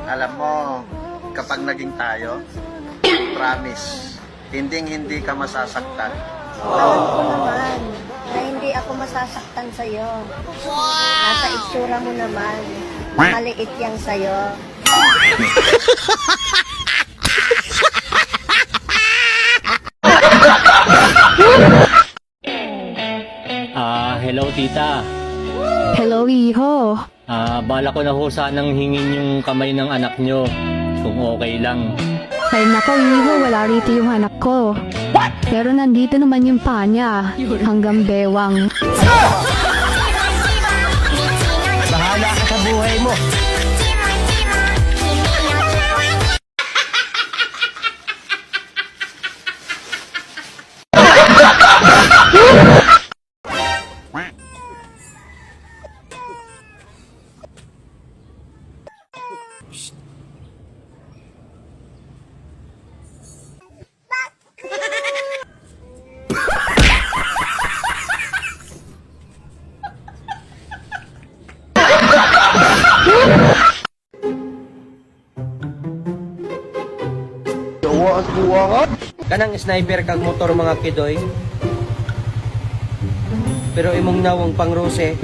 Alam mo, kapag naging tayo, promise, hindi ka masasaktan. Alam ko naman na hindi ako masasaktan sa'yo. Nasa itsura mo naman, maliit yang sa'yo. Hello tita. Hello, Iho. Bala ko na ho sanang hingin yung kamay ng anak nyo. Kung okay lang. Ay nako, Iho, wala rito yung anak ko. What? Pero nandito naman yung paa niya. Hanggang bewang. Bahala ka sa buhay mo. Kanang sniper kag motor mga kidoy. Pero imong nawang pangrose.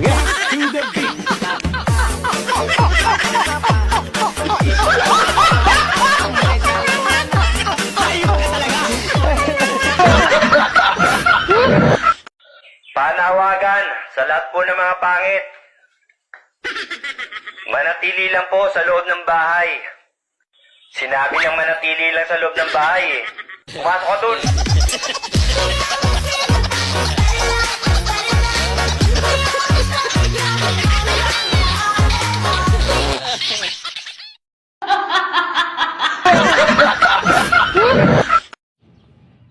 Panawagan sa lahat po ng mga pangit. Manatili lang po sa loob ng bahay. Sinabi ng manatili lang sa loob ng bahay eh. Pumasok ka dun.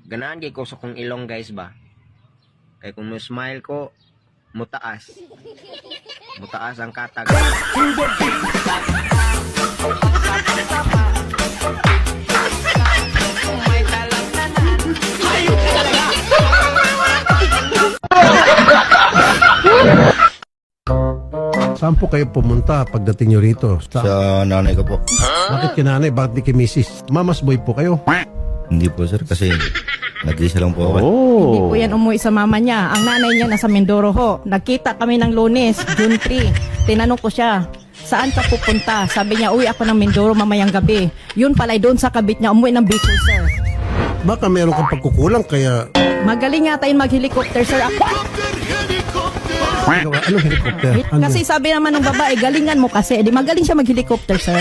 Ganahan kay ko sa kong ilong guys ba. Kay kung mo smile ko, mutaas. Mutaas ang katag. Saan po kayo pumunta pagdating nyo rito? Sa nanay ko po. Bakit kinanay? Bakit di kay misis? Mamas boy po kayo? Hindi po sir kasi nag-isa lang po ako. Hindi po yan umuwi sa mama niya. Ang nanay niya nasa Mindoro ho. Nagkita kami ng Lunes, June 3. Tinanong ko siya, saan ka pupunta? Sabi niya, uwi ako ng Mindoro mamayang gabi. Yun pala'y doon sa kabit niya, umuwi ng Bicol, sir. Baka meron kang pagkukulang kaya... Magaling nga tayong mag-helicopter, sir. Anong helicopter? Ano? Kasi sabi naman ng babae, galingan mo kasi. Di magaling siya mag-helicopter, sir.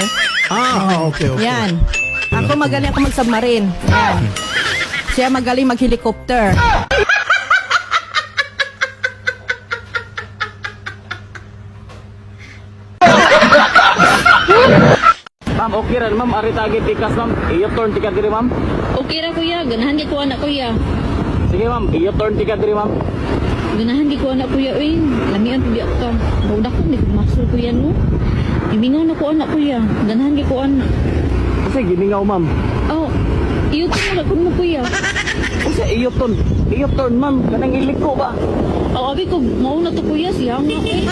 Okay. Yan. Ako magaling ako mag-submarine. Yan. Siya magaling mag-helicopter. Ma'am, okay rin ma'am. Ari tagit tikas ma'am. Iyo turn tika diri ma'am. Okay ra kuya, ganahan gi ko anak kuya. Sige ma'am, iyo turn tika diri ma'am. Ganahan gi ko anak kuya, uy. Lamian pud ka. Bawda ko ni masul kuya no. Ibingaw na ko anak kuya. Ganahan gi ko anak. Kasi giningaw ma'am. Oh, iyo ko na kun mo kuya. Kasi iyo turn ma'am. Kanang iliko ba? Oh, abi ko mao na to kuya siya nga eh.